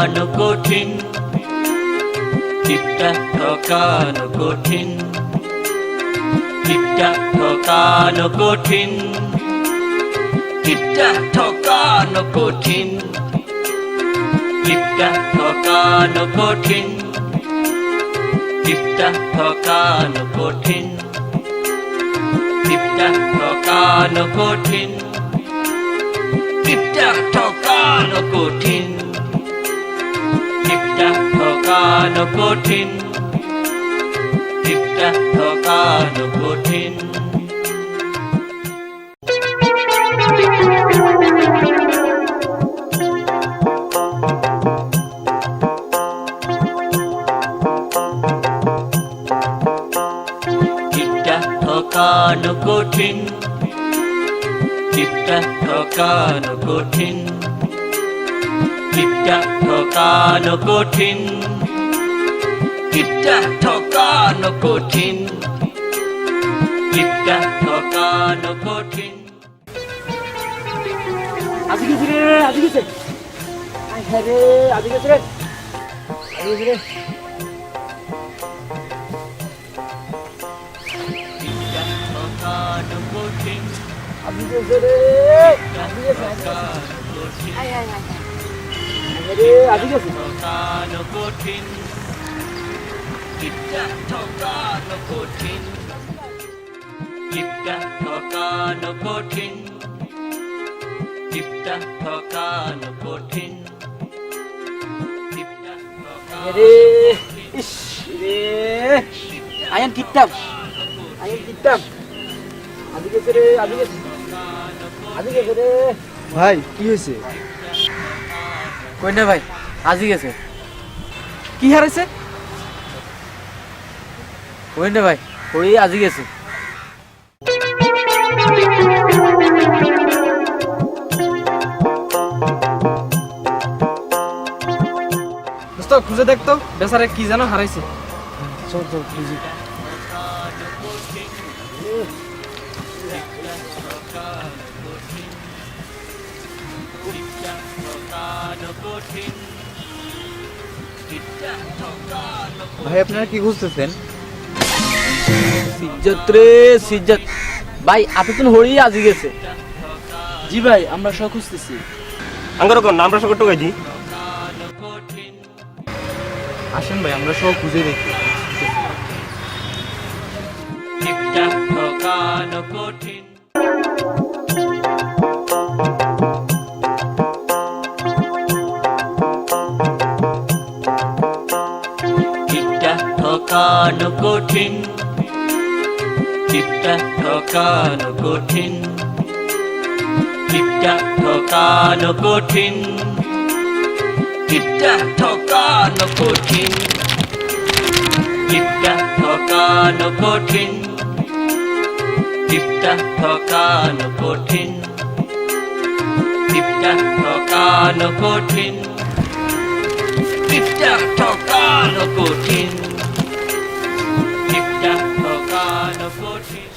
ঠকানো কঠিন, টিপটা ঠকানো কঠিন, টিপটা ঠকানো কঠিন, টিপটা ঠকানো কঠিন, টিপটা ঠকানো কঠিন, টিপটা ঠকানো কঠিন, টিপটা ঠকানো কঠিন, টিপটা ঠকানো কঠিন, টিপটা ঠকানো কঠিন, টিপটা ঠকানো কঠিন। টিপটা ঠকানো কঠিন, টিপটা ঠকানো কঠিন, টিপটা ঠকানো কঠিন, টিপটা ঠকানো কঠিন, টিপটা ঠকানো কঠিন। আজি গেছে রে, আজি গেছে। আই হ্যাঁ রে, আজি গেছে রে, আজি গেছে রে। টিপটা ঠকানো কঠিন, আজি গেছে রে, আজি গেছে। আই আই আই রে, আজি গেছে। ঠকানো কঠিন, টিপটা ঠকানো কঠিন, টিপটা ঠকানো কঠিন, টিপটা ঠকানো কঠিন, টিপটা রে ইস রে, আয়ান কিতাব, আয়ান কিতাব। আজি গেছে রে, আজি গেছে, আজি গেছে রে। ভাই কি হয়েছে? কই না ভাই, আজি গেছে। কি হারাইছে? কই না ভাই, কই আজি গেছে। দোস্ত খুঁজে দেখতো বেচারা কি যেন হারাইছে। চল চল খুঁজি। ভাই আপনারা কি খুঁজতেছেন? সিজ্জত রে সিজ্জত। ভাই আপনি তো হরি আজি গেছে। জি ভাই আমরা সব খুঁজতেছি। আঙ্গার কোন আমরা সব টুকাইছি। আসেন ভাই আমরা সব খুঁজে দেখি। টিপটা ঠকানো কঠিন, টিপটা ঠকানো কঠিন, টিপটা ঠকানো কঠিন, টিপটা ঠকানো কঠিন, টিপটা ঠকানো কঠিন, টিপটা ঠকানো কঠিন, টিপটা ঠকানো কঠিন, টিপটা ঠকানো কঠিন, টিপটা ঠকানো কঠিন, টিপটা ঠকানো কঠিন।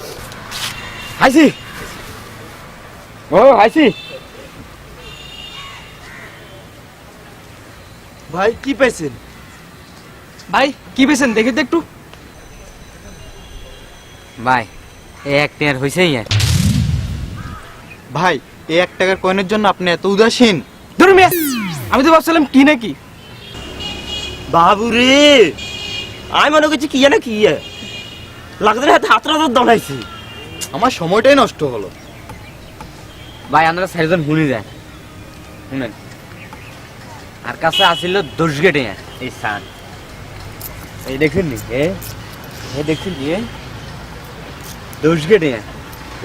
হাইছি। ও হাইছি। ভাই কি পাইছেন? ভাই কি পেয়েছেন দেখে তো একটু। ভাই এই এক টেয়ার হয়েছে ভাই এই 1 টাকার কয়েনের জন্য আপনি এত উদাসীন? ধরুন মিয়া, আমি তো ভাবছিলাম কি নাকি। বাবু রে আমি মনে করছি কি না কি লাগতে হাতে হাতরা তো দাঁড়াইছি। আমার সময়টাই নষ্ট হলো। ভাই আমরা চারিজন শুনি যায় শুনেন আর কাছে আসিল 10 গেটে এই সান এই দেখুন নি এ দেখুন নি 10 গেটে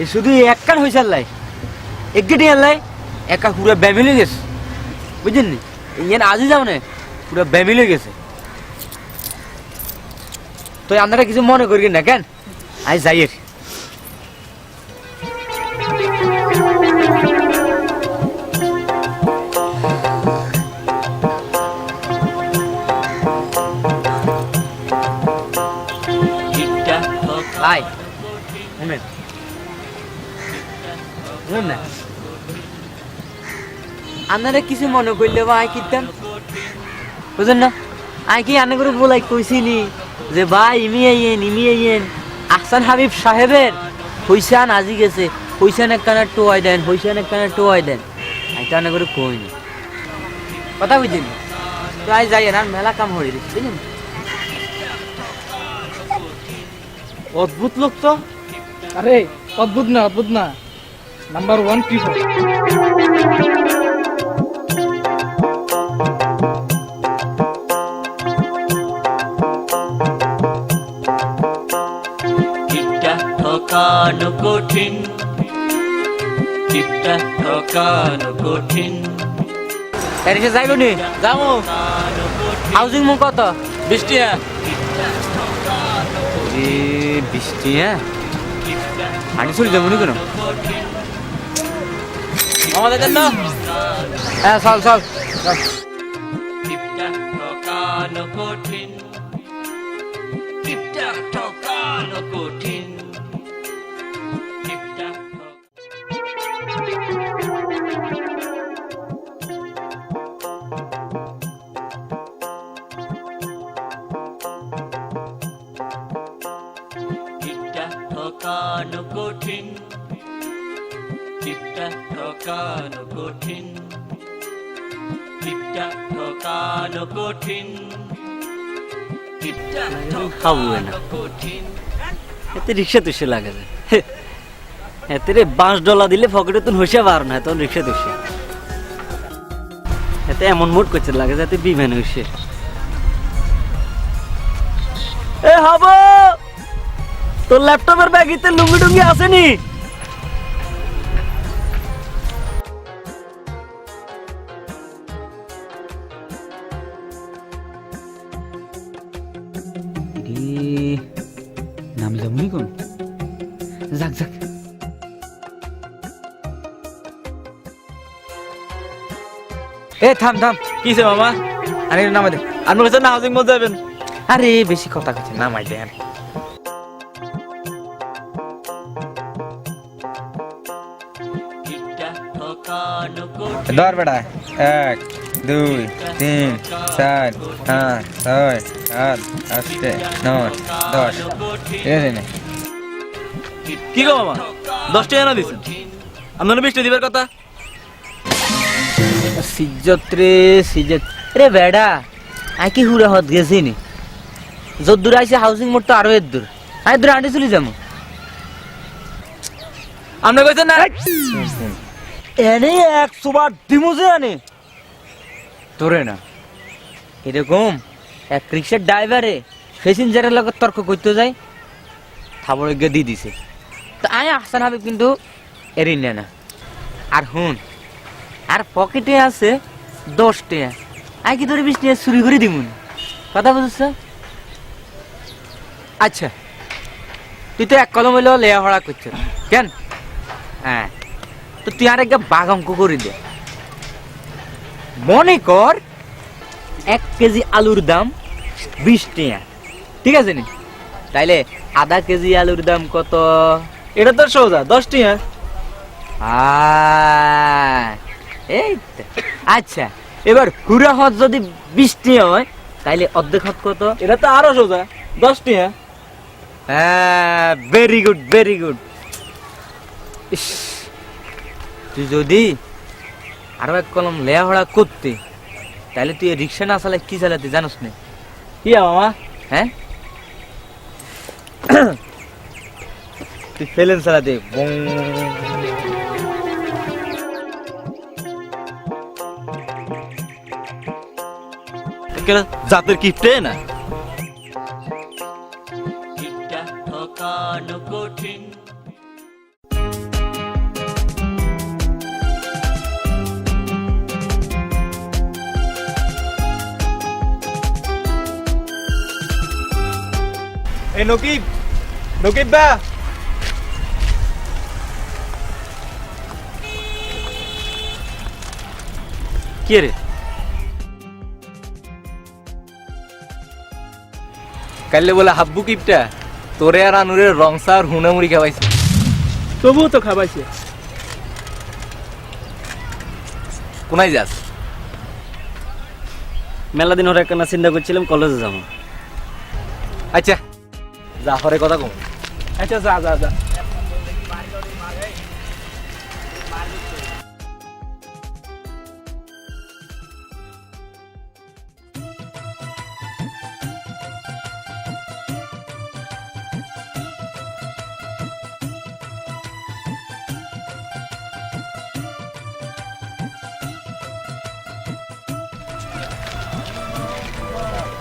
এই শুধু একখান হয়েছে আল্লাহ এক গেটে আল্লাহ একা পুরো ব্যামিলে গেছে বুঝলেন নি ইয়ান আজই যাও না পুরো ব্যামিলে গেছে। তো আপনারা কিছু মনে করি না কেন আজ যাই ভাই শুনেন শুনুন না আপনারা কিছু মনে করলে ভাই কিতাম বুঝলেন না আই কি আনে করে বলাই কইছিনি যে ভাই ইমি আইয়েন আহসান হাবিব সাহেবের হইসান আজি গেছে হইসান একখানা টোয়াই দেন আই তো আনে করে কইনি কথা বুঝলি তো আই যাই না মেলা কাম হয়ে দিচ্ছি বুঝলেন অদ্ভুত লোক তো। আরে অদ্ভুত না নাম্বার 1 পিপল। টিপটা ঠকানো কঠিন, টিপটা ঠকানো কঠিন, এসে যাইব নি যাবো হাউজিং মু কত 20 টাকা। বৃষ্টি হ্যাঁ আনি চলে যাবো নি কেন আমাদের জন্য হ্যাঁ চল টিপটা ঠকানো কঠিন, টিপটা ঠকানো কঠিন, টিপটা টিপটা ঠকানো কঠিন, টিপটা ঠকানো কঠিন, টিপটা ঠকানো কঠিন, টিপটা খাবো না ঠকানো কঠিন। এতে রিক্সা তুষে লাগে যায় এতে রে $5 দিলে পকেটে তুন হইসা পার না তখন রিক্সা তুষে এতে এমন মোট করছে লাগে যাতে বিমান হইসে এ হবো তোর ল্যাপটপের ব্যাগিতে লুঙ্গি টুঙ্গি আসেনি নাম যাবনি কোন যাক এ থাম কিছে মামা আরে নামা দে আর মনে হচ্ছে না হাউজিং মধ্যে যাবেন। আরে বেশি কথা কচ্ছে নামাই দেন টিপটা ঠকানো কঠিন, ধর বেটা 1 2 3 4 5 6 7 8 9 10 ঠিক আছে না কি গো মামা 10 টাকা না দিছেন আপনারা 20 টাকা দিবার কথা। সিজ্জত রে বেড়া আই কি হুড়া হত গেছি নি যত দূর আইছে হাউজিং মোড় তো আরো এর দূর আমি দূর আন্টি চলে যাবো আপনি কইছেন না এনে 100 বার দিমু যে আনে তোরে না এরকম এক রিক্সার ড্রাইভারে প্যাসেঞ্জারের লগে তর্ক করতে যায় থাবড় গিয়ে দিয়ে দিছে তো আয় আহসান হাবিব কিন্তু এরিন না আর হুন আর পকেটে আছে 10 টাকা আই কি তোর 20 টাকা চুরি করে দিমুন কথা বুঝছ আচ্ছা তুই তো এক কলম হইলো লেয়া হড়া করছ কেন হ্যাঁ তো তুই আর একটা বাঘ অঙ্ক করে দে মনে কর 1 কেজি আলুর দাম 20 টাকা ঠিক আছে নি তাইলে আধা কেজি আলুর দাম কত এটা তো সোজা 10 টাকা। এই তো। আচ্ছা এবার হুরা হত যদি 20 টাকা হয় তাইলে অর্ধেক হত কত এটা তো আরো সোজা 10 টাকা। হ্যাঁ ভেরি গুড তুই যদি আরো এক কলম লেয়াহড়া করতে তাহলে তুই রিক্সা না চালাই কি চালাতে জানোস না কি মামা হ্যাঁ তুই ফেলেন চালাতে জাতের কিপটে না টিপটা ঠকানো কঠিন, এই নকিব বা কে রে কাইলে বলে হাব্বু কিপটা তোরে আর আনুরের রংসা আর হুনামুড়ি খাওয়াইছে। তবুও তো খাবাইছে কোনায় যাস মেলা দিন হরে একটা চিন্তা করছিলাম কলেজে যাবো। আচ্ছা যা হরে কথা কম। আচ্ছা যা যা যা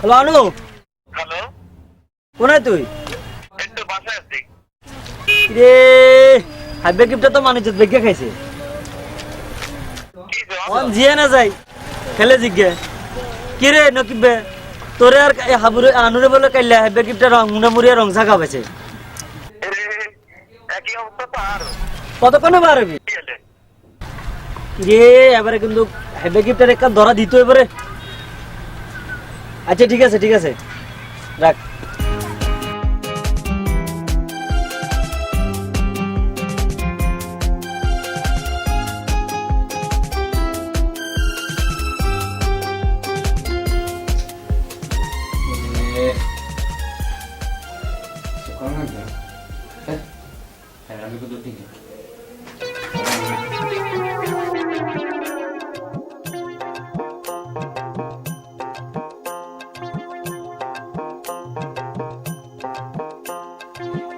হ্যালো আনু, হ্যালো, কোনায় তুই? একটু বাসায় আছি। রে হাইবে গিফটটা তো মানুষ বেগে খাইছে। কি অন জিয়া না যাই খেলে জিজ্ঞে কি রে নকিবে তোরে আর হাবুরে আনুরে বলে কাইলা হাইবে গিফটটা রং মুড়ামুড়িয়া রং জাগা পাইছে। একই অবস্থা তো আর কতক্ষণে বার হবি কি হলে? রে এবারে কিন্তু হাইবে গিফটের একটা ধরা দিত এবারে। আচ্ছা ঠিক আছে ঠিক আছে রাখ।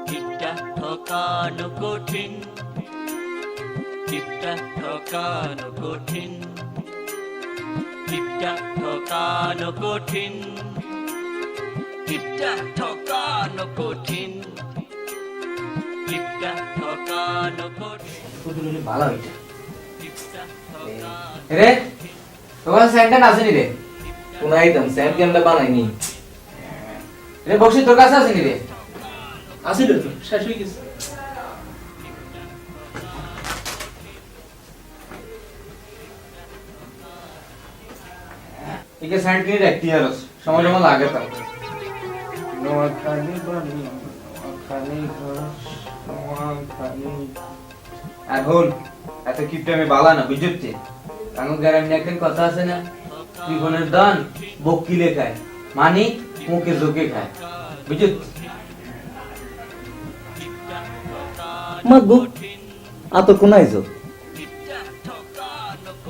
টিপটা ঠকানো কঠিন, টিপটা ঠকানো কঠিন, টিপটা ঠকানো কঠিন, টিপটা ঠকানো কঠিন, টিপটা ঠকানো কঠিন, ভালো হইছে টিপটা ঠকানো রে তোমার স্যান্ডেল আছে নি রে কোনায় দাম স্যাম গেমটা বানাইনি। রে বক্সি তোর কাছে আছে নি রে আসিল তো শেষ হয়ে গেছে। একে স্যান্ড কিনে রাখতি আর সময় জমা লাগে তো আর হল এত কিপটা আমি বালা না বুঝতে কাঙ্গ গ্যারান্টি একদিন কথা আছে না ত্রিভুবনের দান বকিলে খায় মানি মুখে জোকে খায় বুঝত মাগু আতো কোনায় যো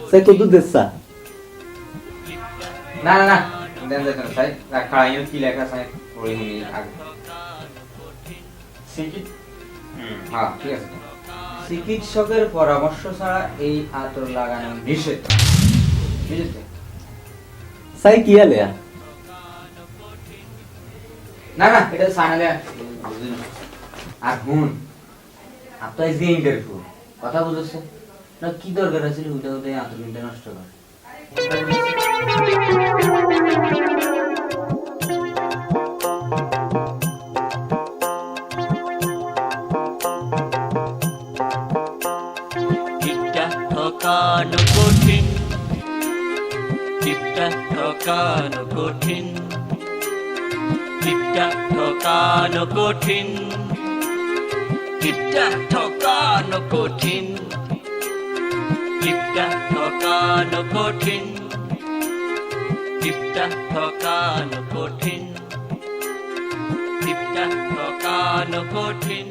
সে তো দুধ দেছা না না না দেন দেন সাই রাখা আইন কি লেখা সাই ওই হুনি আগে হ্যাঁ ঠিক আছে চিকিৎসকের পরামর্শ ছাড়া এই আতর লাগানো নিষেধ বুঝেছে সাই কি আলে না না এটা সানালে আর হুন আপনার যে ইন্টারভিউ কথা বুঝেছে না কি দরকার আছে ওটা ওটাই আতরটা নষ্ট করে টিপটা ঠকানো কঠিন, টিপটা ঠকানো কঠিন, টিপটা ঠকানো কঠিন, টিপটা ঠকানো কঠিন, টিপটা ঠকানো কঠিন, টিপটা ঠকানো কঠিন, টিপটা ঠকানো কঠিন।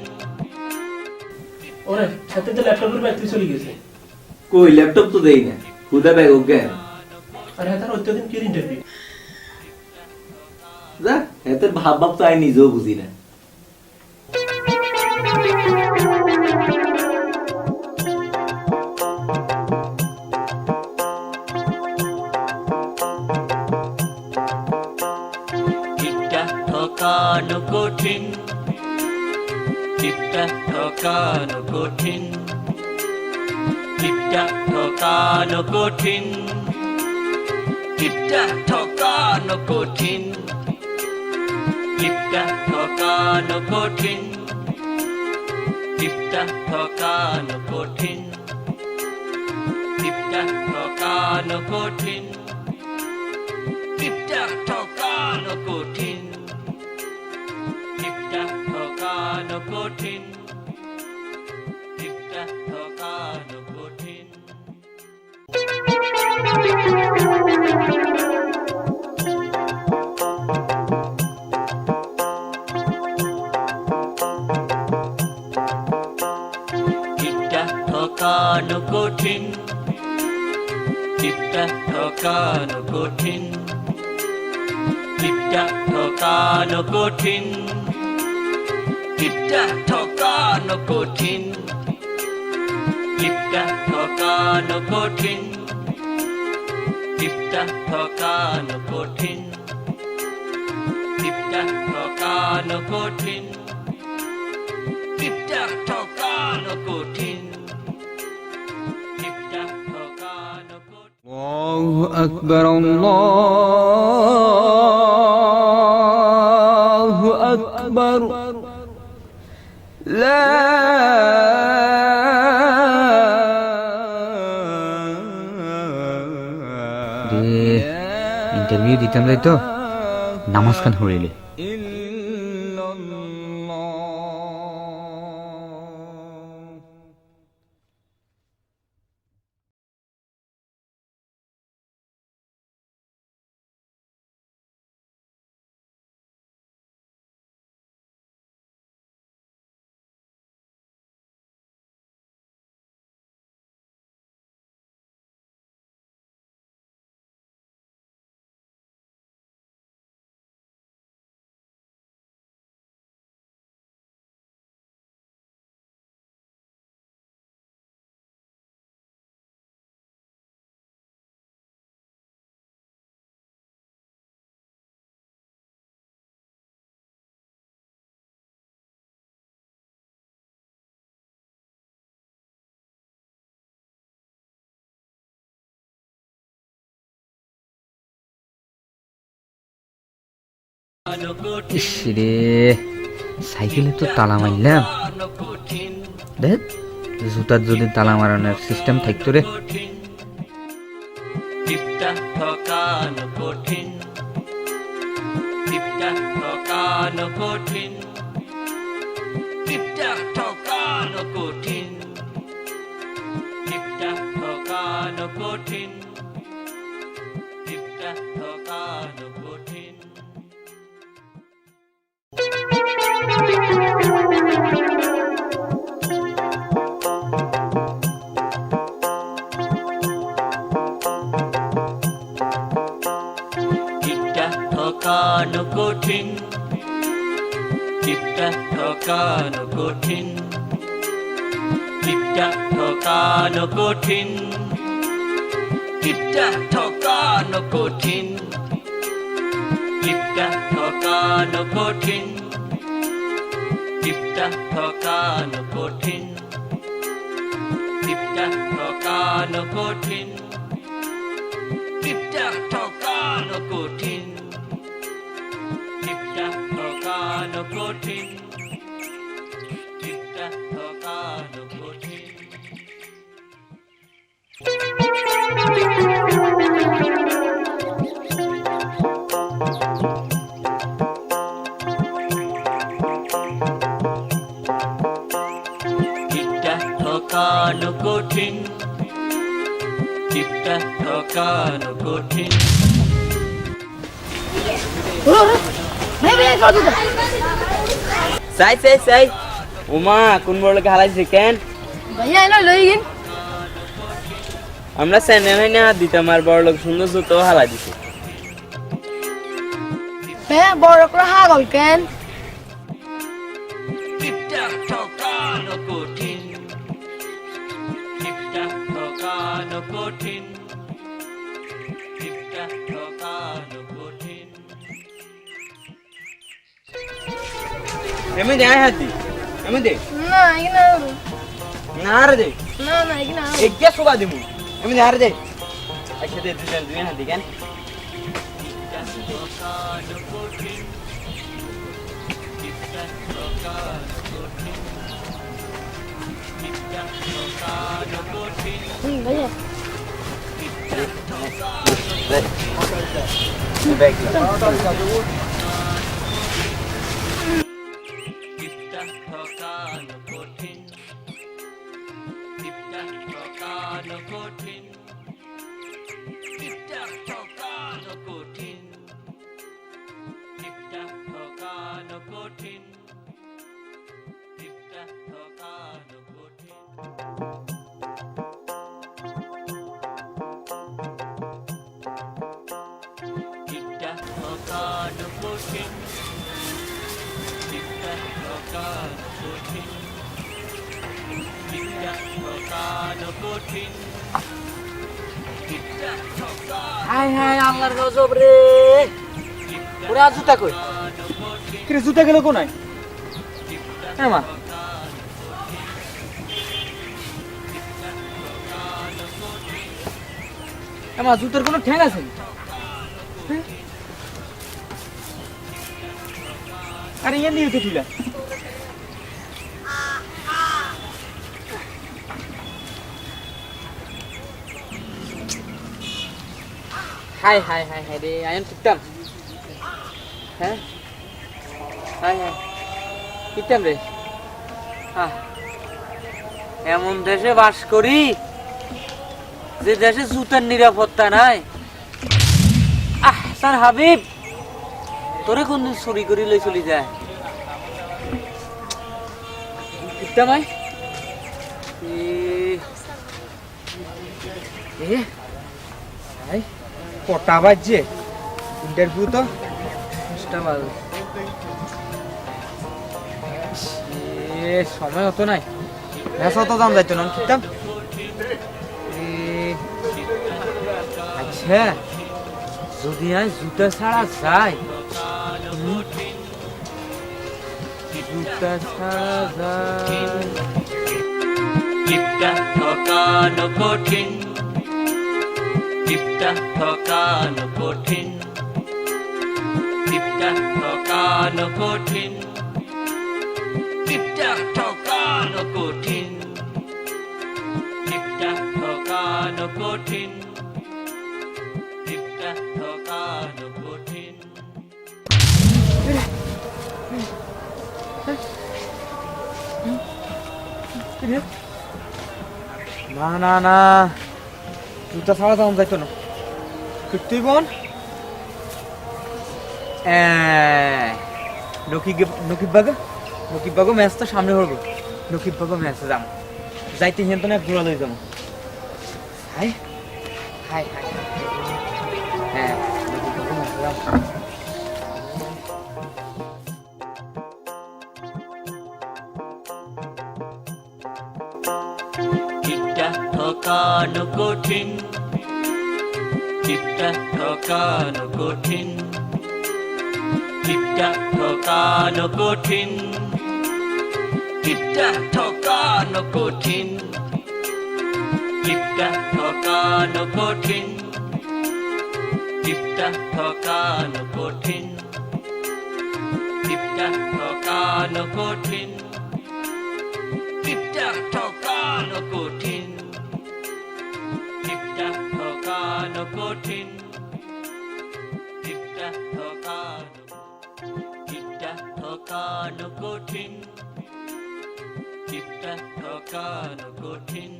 ওরে সাথে তো ল্যাপটপের ব্যাটারি চলে গেছে। কই ল্যাপটপ তো দেই না খুদা ব্যাগ ওকে আর হ্যাঁ তার অত্যধিক কি ইন্টারভিউ যা এতে ভাব ভাব তো আই নিজেও বুঝি না। টিপটা ঠকানো কঠিন, টিপটা ঠকানো কঠিন, টিপটা ঠকানো কঠিন, টিপটা ঠকানো কঠিন, টিপটা ঠকানো কঠিন, টিপটা ঠকানো কঠিন, টিপটা ঠকানো কঠিন, টিপটা ঠকানো কঠিন, টিপটা ঠকানো কঠিন, টিপটা ঠকানো কঠিন। ঠকানো কঠিন টিপটা ঠকানো কঠিন টিপটা ঠকানো কঠিন টিপটা ঠকানো কঠিন টিপটা ঠকানো কঠিন টিপটা ঠকানো কঠিন টিপটা ঠকানো কঠিন টিপটা ঠকানো কঠিন টিপটা ঠকানো কঠিন الله أكبر الله أكبر لا ইন্টারভিউ দিতাম তাই তো নামাজ খান হইলে إلا الله ইস রে সাইকেলে তো তালা মারলাম দেখ জুতার যদি তালা মারানোর সিস্টেম থাকতো রে টিপটা ঠকানো কঠিন টিপটা ঠকানো কঠিন টিপটা ঠকানো কঠিন টিপটা ঠকানো কঠিন টিপটা ঠকানো কঠিন টিপটা ঠকানো কঠিন টিপটা ঠকানো কঠিন টিপটা ঠকানো কঠিন টিপটা ঠকানো কঠিন টিপটা ঠকানো কঠিন টিপটা ঠকানো কঠিন টিপটা ঠকানো কঠিন টিপটা ঠকানো কঠিন টিপটা ঠকানো কঠিন টিপটা ঠকানো কঠিন টিপটা ঠকানো কঠিন টিপটা ঠকানো কঠিন চাই চাই চাই ওমা কোন বড়লোকে হারাইছে কেন ভাইয়া এলো লই গিন আমরা চ্যানেল হয় না দিতাম আর বড়লোক সুন্দর জুতো হালাই দিছে ভাইয়া বড় করে হাগল কেন টিপটা ঠকানো কঠিন টিপটা ঠকানো কঠিন টিপটা ঠকানো কঠিন এমনি দে আয় হাতি এমনি দে না এখানে না রে দে না না এখানে একে সুগা দিমু এমনি দে আরে দে একসাথে দুই হাতি কেন টিপটা ঠকানো কঠিন টিপটা ঠকানো কঠিন টিপটা ঠকানো কঠিন ভাইয়া টিপটা ঠকানো কঠিন টিপটা ঠকানো কঠিন টিপটা ঠকানো কঠিন টিপটা ঠকানো কঠিন টিপটা ঠকানো কঠিন ঠকানো কঠিন টিপটা ঠকানো কঠিন টিপটা ঠকানো কঠিন টিপটা ঠকানো হাই হাই আল্লাহর গজব রে ওরে আজ জুতা কই কিরে জুতা গেল কোনায়? হ্যাঁ মা আমার জুতোর কোনো ঠ্যাং আছে নি? হ্যাঁ? আরে ইয়ে নিয়ে উঠেছিল হাই হাই হাই হাই রে আয়ন কিতাম হ্যাঁ হাই হাই কিতাম রে এমন দেশে বাস করি যে দেশে জুতার নিরাপত্তা নাই স্যার হাবিব তোরে কোনদিন চুরি করে লই চলি যায় কিতাম কটা বাজছে ইন্টারভিউ তো সময় হতো নাই ভেসা তো দাম যাইতো না কিতাম আচ্ছা যদি আমি জুতা ছাড়া যাই জুতা ছাড়া যাই টিপটা ঠকানো কঠিন টিপটা ঠকানো কঠিন টিপটা ঠকানো কঠিন টিপটা ঠকানো কঠিন টিপটা ঠকানো কঠিন টিপটা ঠকানো কঠিন না না না জুতা ছাড়া দাম যাইতো না তুই বোন নকিব বাগো ম্যাচ তো সামনে হবো নকিব বাগো ম্যাচে যাম যাইতে হেন তো না ঘোরা লই যাবো হাই হাই হাই হ্যাঁ নকিব বাগো ম্যাচে যাম টিপটা ঠকানো কঠিন টিপটা ঠকানো কঠিন টিপটা ঠকানো কঠিন টিপটা ঠকানো কঠিন টিপটা ঠকানো কঠিন টিপটা ঠকানো কঠিন টিপটা ঠকানো কঠিন টিপটা ঠকানো কঠিন টিপটা ঠকানো কঠিন টিপটা ঠকানো টিপটা ঠকানো কঠিন টিপটা ঠকানো কঠিন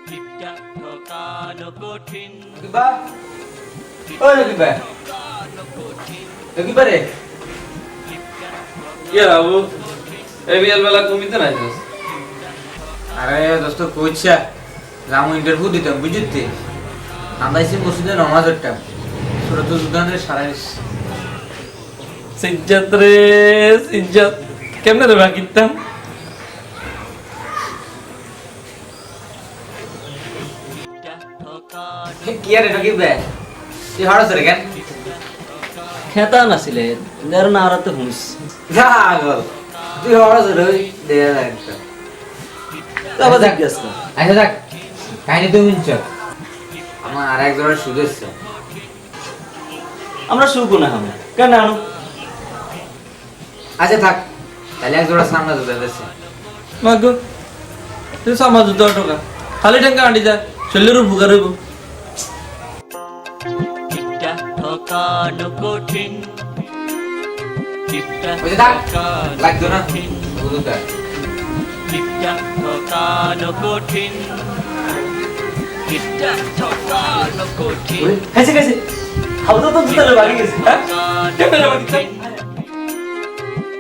টিপটা ঠকানো কঠিন নকিবা ও নকিবা নকিবা রে কি বাবু এই বিয়াল বেলা কমিতে নাই আরে দোস্ত কইছা রামু ইন্টারভিউ দিতাম বুঝতে আমরা এসে মসজিদে নামাজ পড়তাম ছোট তো দোকানে সারাই সিজ্জাত রে সিজ্জাত কেমনে দেবা কিতাম কি আরে নকিবা তুই হাড়ছ রে কেন খেতা নাছিলে যার না আরাতে হুঁস যা গল তুই হাড়ছ রে দে একটা আবার জিজ্ঞেস কর আচ্ছা দেখ কাহিনী তুই শুনছ আমার আর এক জোড়া শুধেছে আমরা শুরু না হবে কেন আনো আচ্ছা থাক তাহলে এক জোড়া সামনে জুতা দিচ্ছে মাগো তুই সমাজ 10 টাকা খালি টাকা আন্ডি যা শরীরের উপকার হইব টিপটা ঠকানো কঠিন টিপটা বুঝে থাক ঠকানো লাগতো না কঠিন বুঝুতা টিপটা ঠকানো কঠিন টিপটা ঠকানো কঠিন খাইছে খাইছে হাউদা তো জুতা বাড়ি গেছে হ্যাঁ কেমনে যাবা কিতাম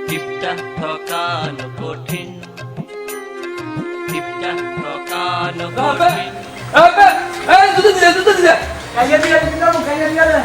টিপটা ঠকানো কঠিন টিপটা ঠকানো কঠিন আবে এই দুধ দিলে কাইয়া দিয়া দিলাম কাইয়া দিয়া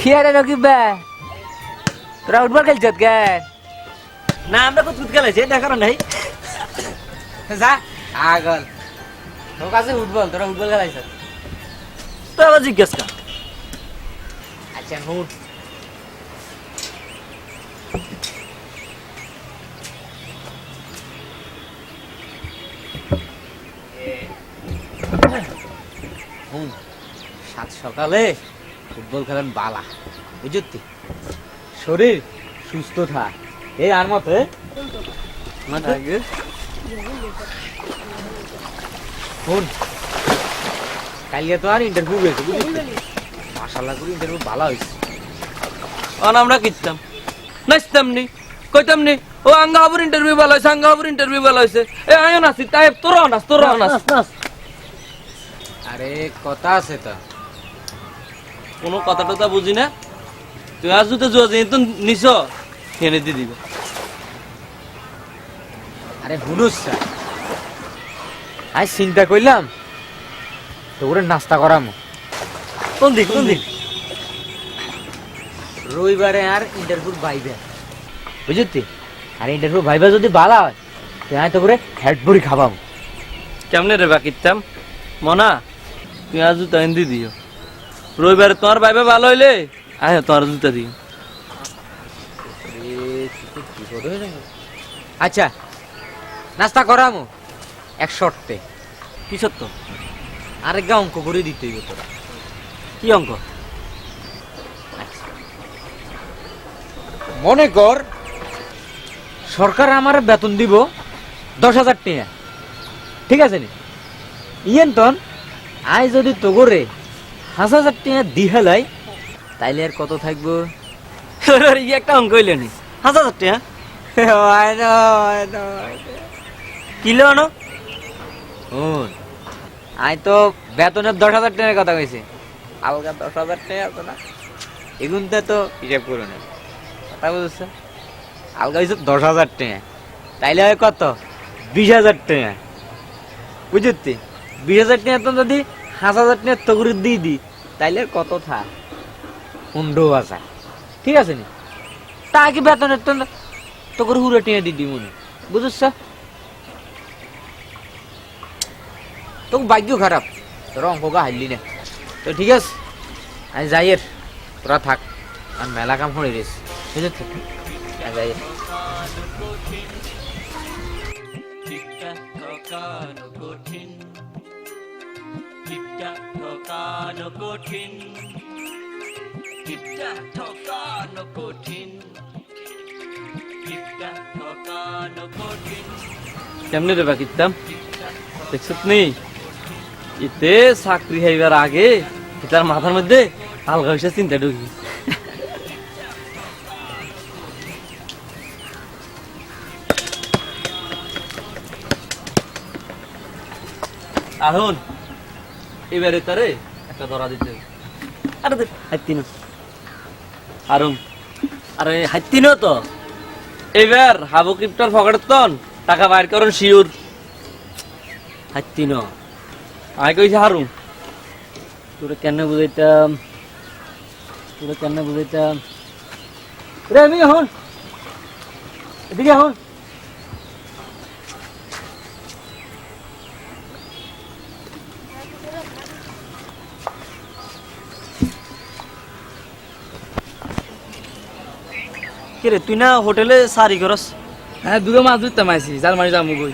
কি আরে নকিব বে তোরা ফুটবল খেলছত কেন না আমরা কত ফুট খেলাইছি দেখার নাই যা আগল তোর কাছে ফুটবল তোরা ফুটবল খেলাইছ তো আবার জিজ্ঞেস কর আচ্ছা হুট সাত সকালে ফুটবল খেলেন বালা বুঝতি শরীর সুস্থ থাক এই আর মতে শুন কালকে তো আর ইন্টারভিউ গেছে বুঝলি মাশাআল্লাহ করে ইন্টারভিউ ভালো হয়েছে অন আমরা কিতাম নাচতাম নি কইতাম নি ও আঙ্গা হাবুর ইন্টারভিউ ভালো হয়েছে আঙ্গা হাবুর ইন্টারভিউ ভালো হয়েছে এ আয়ো নাসি তাই তোরা নাচ আরে কথা আছে তো কোনো কথা টথা বুঝি না তুই আজ তো জুয়া তো নিছ এনে দিয়ে দিবে আরে হুনুস আজ চিন্তা করলাম তোরে নাস্তা করামো কোন দিক রবিবারে আর ইন্টারভিউ ভাইবে বুঝতি আর ইন্টারভিউ ভাইবা যদি ভালো হয় তাই তো করে হেড ভরি খাবাম কেমনে রে বা কিতাম মনা তুই আজ জুতা এনে দিয়ে দিও রবিবারে তোমার ভাইবে ভালো হইলে আয় তোমার জুতা দিও আচ্ছা নাস্তা করামো এক শর্তে কি সত্য আরেকটা অঙ্ক করে দিতে হইব তোরা কি অঙ্ক মনে কর সরকার আমার বেতন দিব 10,000 টাকা ঠিক আছে নি ইয়েন তন আয় যদি তোগরে 5,000 টাকা দিহালাই তাইলে আর কত থাকবো ই একটা অঙ্ক হইলে নি 1,000 টাকা কিলো আনো আয় তো বেতনের 10,000 টাকার কথা কইছি আলগা 10,000 টাকা আছে না এগুনতে তো হিসাব করো না কথা বুঝছো আলগা হইছে 10,000 টাকা তাইলে হয় কত 20,000 টাকা বুঝতি 20,000 টাকা তো যদি 5,000 টাকা তগরে দিয়ে দি তাইলে আর কত থাক 15,000 ঠিক আছে নি তা কি বেতনের তো তগরে হুরে টাকা দি দি মনে বুঝছ তো ভাগ্য খারাপ তোরা অঙ্কটা হারলি না তো ঠিক আছে আমি যাই এর তোরা থাক আর মেলা কাম করে রেস বুঝেছি যাই লিপটা ঠকানো কঠিন লিপটা ঠকানো কঠিন লিপটা ঠকানো কঠিন লিপটা ঠকানো কঠিন কেমনে রে বা কিতাম দেখছত নি এতে চাকরি হাইবার আগে তার মাথার মধ্যে আলগা হইছে চিন্তা ঢুকি আহুন এবারে তারে একটা ধরা দিতে হবে। আরে হাইতি না আরুন আরে হাইতি না তো এবার হাবু ক্রিপ্টার পকেটের তন টাকা বাইর করুন শিওর হাইতি না আমি কইছি হারুন তোরা কেন বুঝাইতাম রে আমি হন এদিকে হন কিরে তুই না হোটেলে সারি করস হ্যাঁ দুটো মাছ ধরতাম আইসি জাল মারি যাবো কই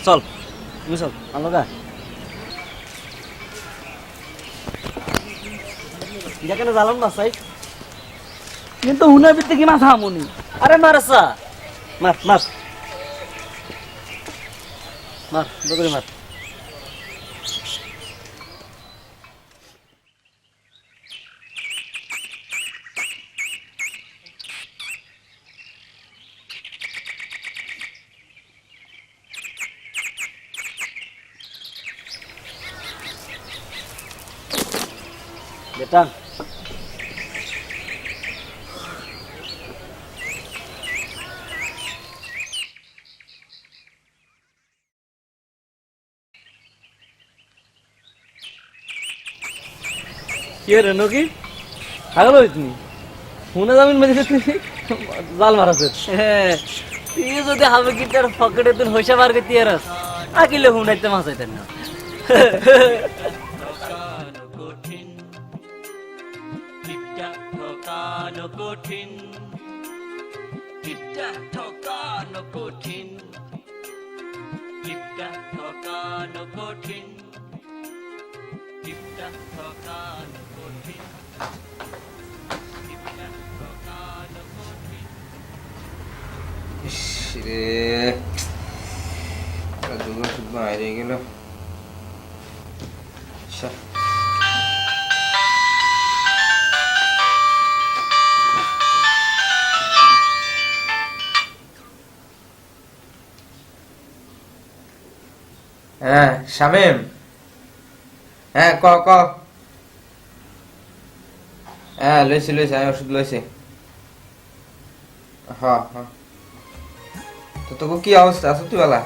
চল তুমি চল আলোকা এটা কেন জ্বালাম না সাই কিন্তু হুনার ভিতরে কি মাছ হামুনি আরে মারসা মার মার মার বগরে মার বেটান কি রে নকি পাগল হইতনি ফোনে জামিন মেরে জাল মারাছে তুই যদি হবে গিটার পকেটে তুই হইসা বার করতে আরস আকিলে হুনাইতে মাছাইতেন না ঠকানো কঠিন টিপটা ঠকানো কঠিন টিপটা ঠকানো কঠিন টিপটা ঠকানো কঠিন টিপটা ঠকানো কঠিন টিপটা ঠকানো কঠিন রে দুটো শুধু বাইরে গেল হ্যাঁ শামিম হ্যাঁ ক হ্যাঁ লইছি আমি ওষুধ লইছি হ্যাঁ তো তোকে কি অবস্থা আছো তুই বেলা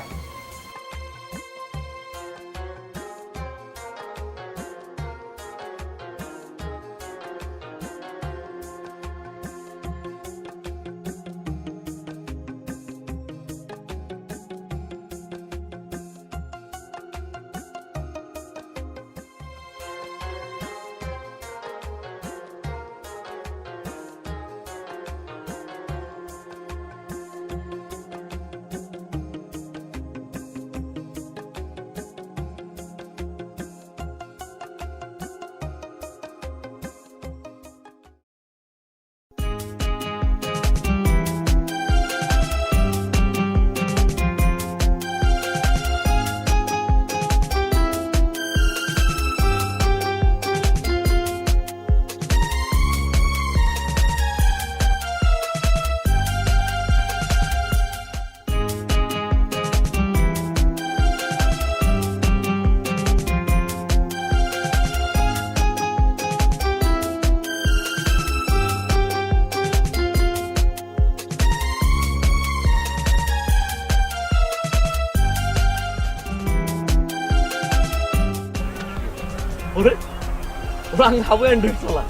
ওরে ওরা খাবো অ্যান্ড্রয়েড চালা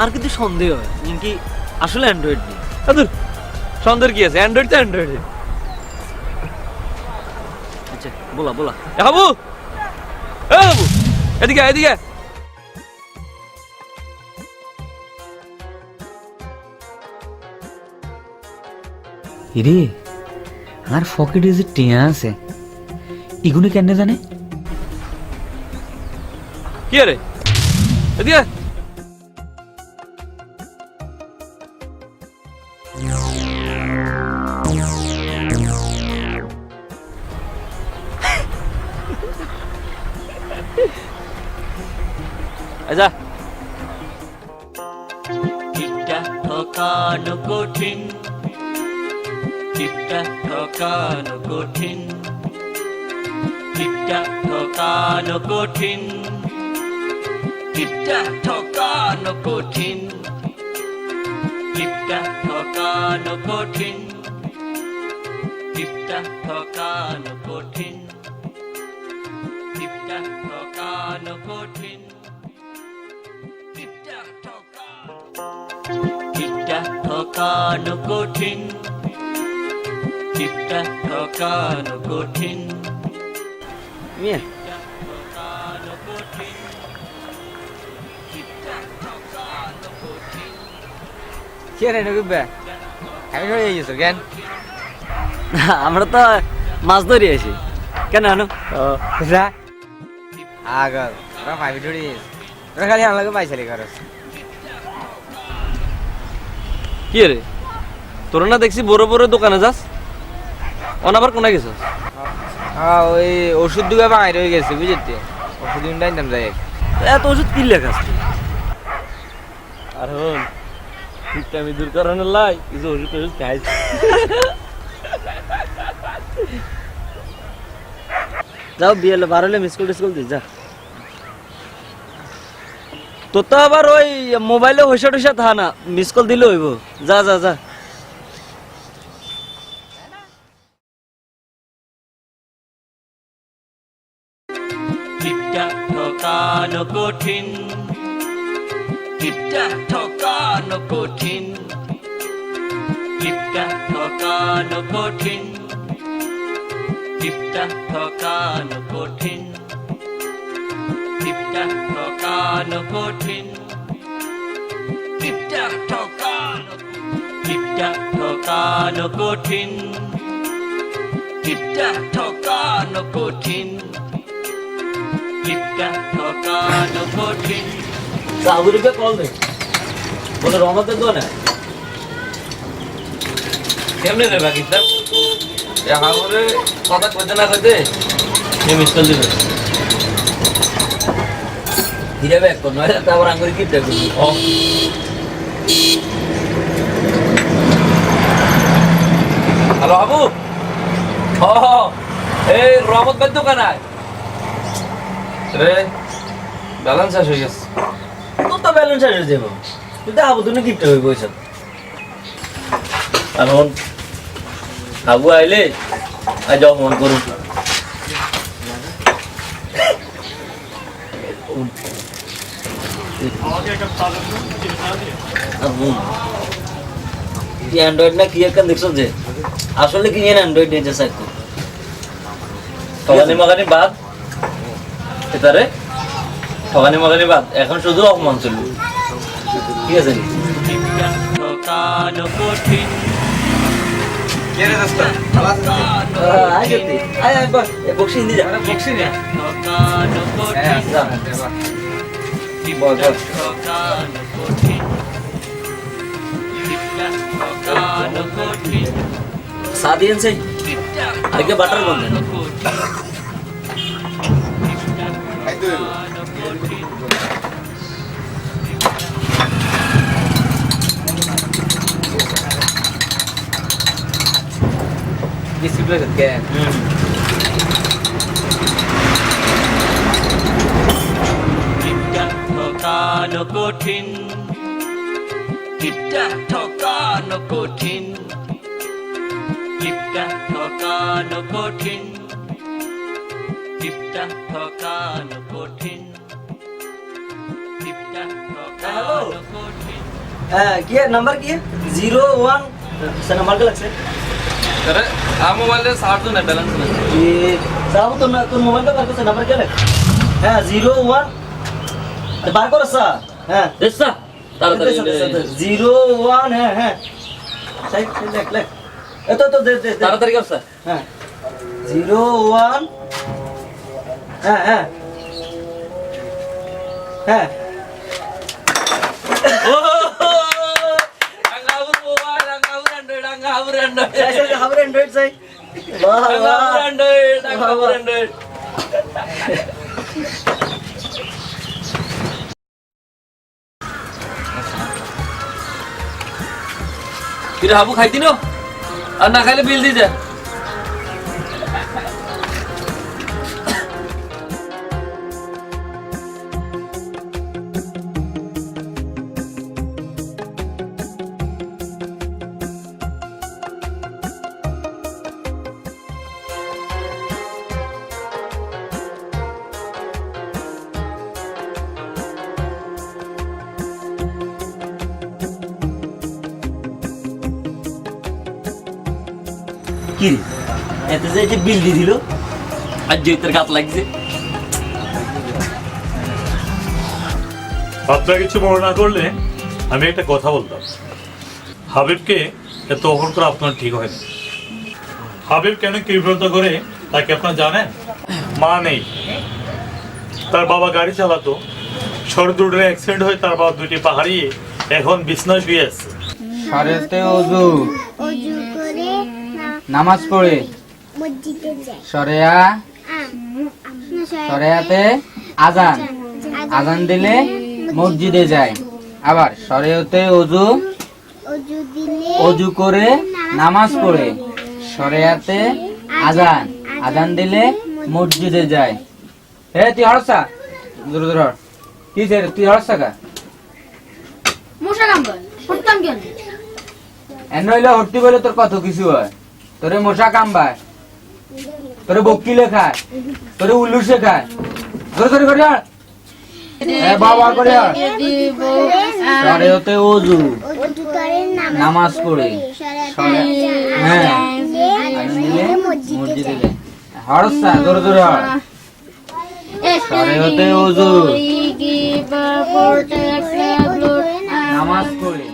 আর কিন্তু সন্দেহ হয় কি আসলে অ্যান্ড্রয়েড নেই সন্দেহ কি আছে অ্যান্ড্রয়েড তো অ্যান্ড্রয়েড আচ্ছা বলা বাবু বাবু এদিকে রে আর পকেটে যে টিয়া আছে এগুলো কেন জানে কি রে এদিকে আচ্ছা টিপটা ঠকানো কঠিন টিপটা ঠকানো কঠিন টিপটা ঠকানো কঠিন টিপটা ঠকানো কঠিন টিপটা ঠকানো কঠিন টিপটা ঠকানো কঠিন টিপটা ঠকানো কঠিন টিপটা ঠকানো কঠিন টিপটা ঠকানো কঠিন মিয়া ঠকানো কঠিন টিপটা ঠকানো কঠিন কি রে নকিবে আমি ধরে গেছো কেন আমরা তো মাছ ধরি আছি কেন আনো যা আগল তোরা পাবি ধরে তোরা খালি আমার লাগে পয়সা লিখা রস কি রে তোর না দেখছি বড় বড় দোকানে যাস অনাবার কোনা গেছস হ্যাঁ ওই ওষুধ দুগা বাইরে হয়ে গেছে বুঝতে ওষুধ ইন্ডাইন দাম যাই এত ওষুধ কি লেখাস তুই? আর হন ঠিক আমি দূর করানোর লাই কিছু ওষুধ টষুধ খাইছি যাও বিয়েলে বার হলে মিস টিস্কুল দিস যা তোর তো আবার ওই মোবাইলে হইসা টইসা থা না মিস কল দিলে হইব যা যা যা ঠকানো কঠিন টিপটা ঠকানো কঠিন টিপটা ঠকানো কঠিন টিপটা ঠকানো কঠিন টিপটা ঠকানো কঠিন টিপটা ঠকানো টিপটা ঠকানো কঠিন টিপটা ঠকানো কঠিন টিপটা ঠকানো কঠিন সাবুরিকে কল দে বলে রহমতের দো না কেমনে রে বাকি স্যার এ হাবুরে কথা কইতে না কইতে এ মিস্টার দিবে ধীরে ব্যাক কর নয় তারপর আঙ্গুরি কিপটা করবি ও হ্যালো হাবু ও এই রহমত ভাই দোকান আয় রে ব্যালেন্স শেষ হয়ে গেছে তো তো ব্যালেন্স হয়ে যাবো কিন্তু আবু তুমি গিফট হয়ে বসে এখন আবু আইলে আজ অপমান করুন অ্যান্ড্রয়েড না কি একটা দেখছো যে আসলে কি অ্যান্ড্রয়েড নিয়েছে সাইকেল ঠগানি মাগানি বাদ এটারে ঠগানি মাগানি বাদ এখন শুধু অপমান চলবে ঠিক আছে টিপটা ঠকানো কঠিন কে রে দোস্ত ভালো আছিস আয় যেতে আয় আয় বস বক্সি হিন্দি যা বক্সি রে ঠকানো কঠিন টিপটা ঠকানো কঠিন টিপটা ঠকানো কঠিন সাদিয়েন সেই টিপটা আগে বাটার বললেন ডিসিপ্লিন কে টিপটা ঠকানো কঠিন টিপটা ঠকানো কঠিন টিপটা ঠকানো কঠিন টিপটা ঠকানো কঠিন টিপটা ঠকানো কঠিন হ্যাঁ কি নাম্বার কি 01 से नंबर का लगसे अरे आ मोबाइल रे साथ तो ना बैलेंस ना ये साहब तो मोबाइल का करके से नंबर क्या लग हां 01 बार को रसा हां देसा ताड़ाताड़ी 01 है सही ले ए तो दे ताड़ाताड़ी कर सा हां 01 हां अंगावर मोबाइल अंगावर एंड्रॉइड ऐसे खबर एंड्रॉइड सही वाह वाह अंगावर एंड्रॉइड फिर हाबू खाई दिनो और ना खाइले बिल दी जा কি এতে যে বিল দি দিল आज जेतर गात লাগছে আপনারা কিছু মনে না করলে আমি একটা কথা বলতাম হাবিবকে এত অহংকার করা আপনার ঠিক হয় না হাবিব কেন কৃপণতা করে তাকে আপনারা জানেন মা নেই তার বাবা গাড়ি চালাতো সড়ক দুর্ঘটনায় অ্যাক্সিডেন্ট হয়ে তার বাবা দুটি পা হারিয়ে এখন বিছনায় শুয়ে আছে শরীয়তে ওযু অজু করে নামাজ পড়ে মসজিদে যায় শরিয়া শরিয়াতে আজান আজান দিলে মসজিদে যায় আবার শরিয়তে ওযু অজু দিলে ওযু করে নামাজ পড়ে শরিয়াতে আজান আজান দিলে মসজিদে যায় এ তুই হরসা দূর দূর হর। কি রে তুই হরসা কা মশা কামড় পড়তাম কেন এন হইলে হরতি বলে তোর কত কিছু হয় তোরে মশা কামবায় তোরে বকিলে খায় তোরে উল্লুসে খায় ধরে ধরে করে আর বাবা করে সরে হতে অজু অজু করে নামাজ পড়ে হ্যাঁ মসজিদে যায় হরসা জোরে জোরে হর সরে হতে অজু নামাজ পড়ে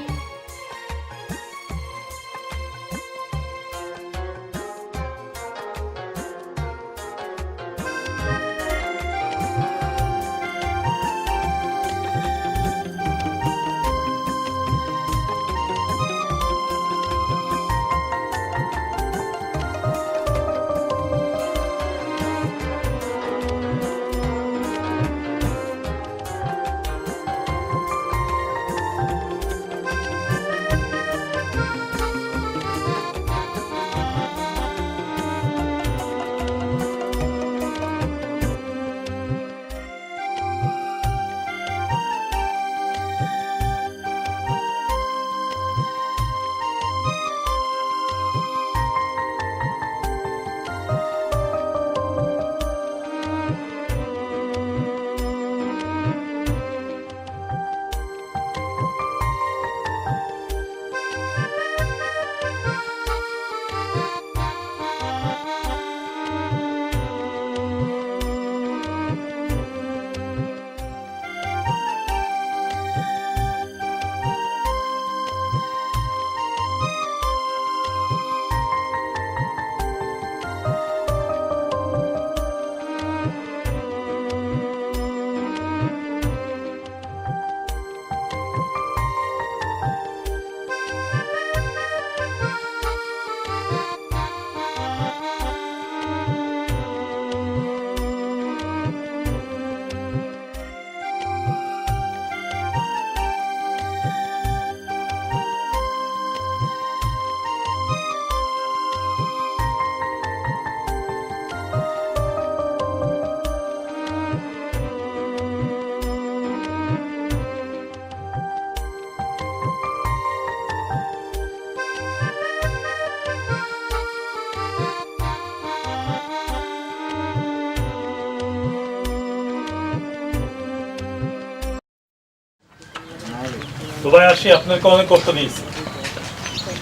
তো ভাই আসি, আপনাকে অনেক কষ্ট দিয়েছি,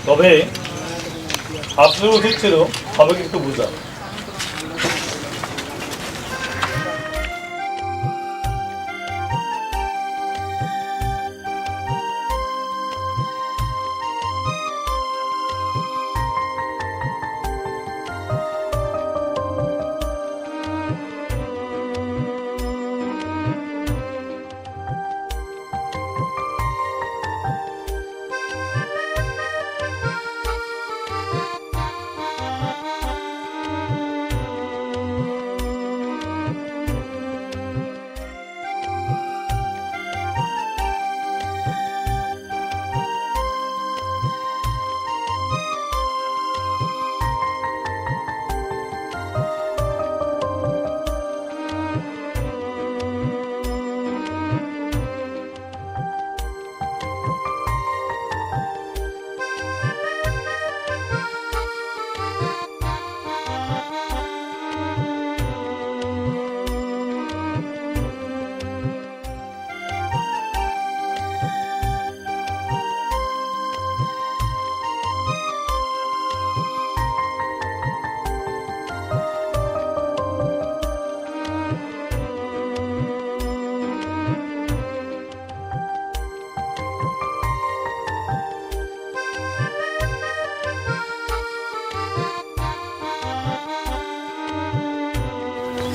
তবে আপনার উচিত ছিল সবাইকে একটু বোঝা।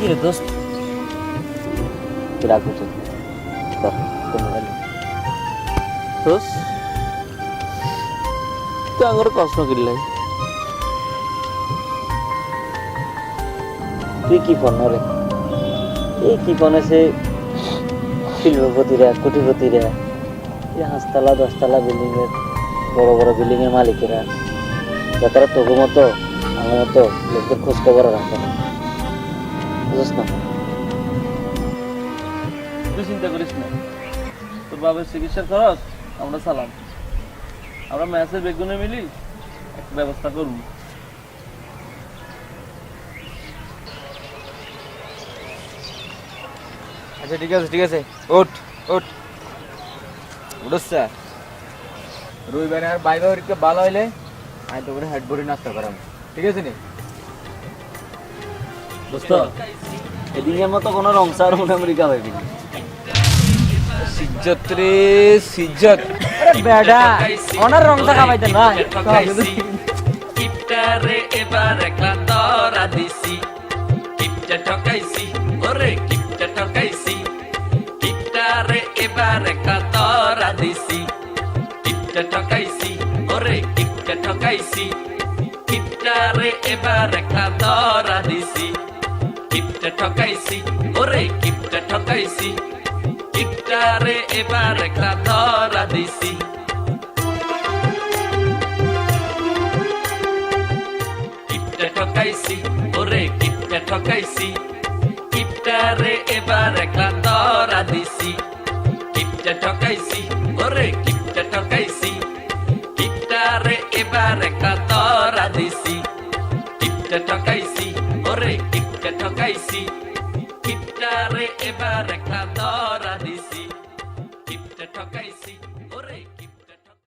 কি রে দোস্ত, রাগ হতো দোস্ত তুই আঙুর কষ্ট করলে তুই কি ফোন রে এই কি ফোনে সে শিল্পপতিরা কোটিপতিরা এই 5 তলা 10 তলা বিল্ডিং এর বড় বড় বিল্ডিং এর মালিকেরা যারা তোর মতো আমার মতো লোকদের খোঁজ খবর রাখে না, বুঝছ না? তুই চিন্তা করিস না, তোর বাবার চিকিৎসার খরচ আমরা চালাম, আমরা ম্যাচের বেগুনে মিলি একটা ব্যবস্থা করব। আচ্ছা ঠিক আছে ওঠ উঠছে রবিবারে আর বাইরে পরীক্ষা ভালো হইলে আমি তো করে হেড বডি নাস্তা করাম ঠিক আছে নি দোস্ত এদিনের মতো কোনো রংসার আমেরিকা হইবি না সিজ্জত রে সিজ্জত আরে বেডা ওনার রংটা খাবাইতে না কিপটারে এবার একলা ধরা দিছি কিপটা ঠকাইছি ওরে কিপটা ঠকাইছি কিপটারে এবার একলা ধরা দিছি কিপটা ঠকাইছি ওরে কিপটা ঠকাইছি কিপটারে এবার একলা ধরা দিছি কিপটা ঠকাইছি ওরে কিপটা ঠকাইছি কিপটারে এবার একলা ধরা দিছি কিপটা ঠকাইছি ওরে কিপটা ঠকাইছি কিপটারে এবার একলা ধরা দিছি কিপটা ঠকাইছি ওরে কিপটা ঠকাইছি কিপটারে এবার একলা ধরা দিছি কিপটা ঠকাইছি ওরে কিপটা ঠকাইছি কিপটারে এবার একলা ধরা দিছি কিপটা ঠকাইছি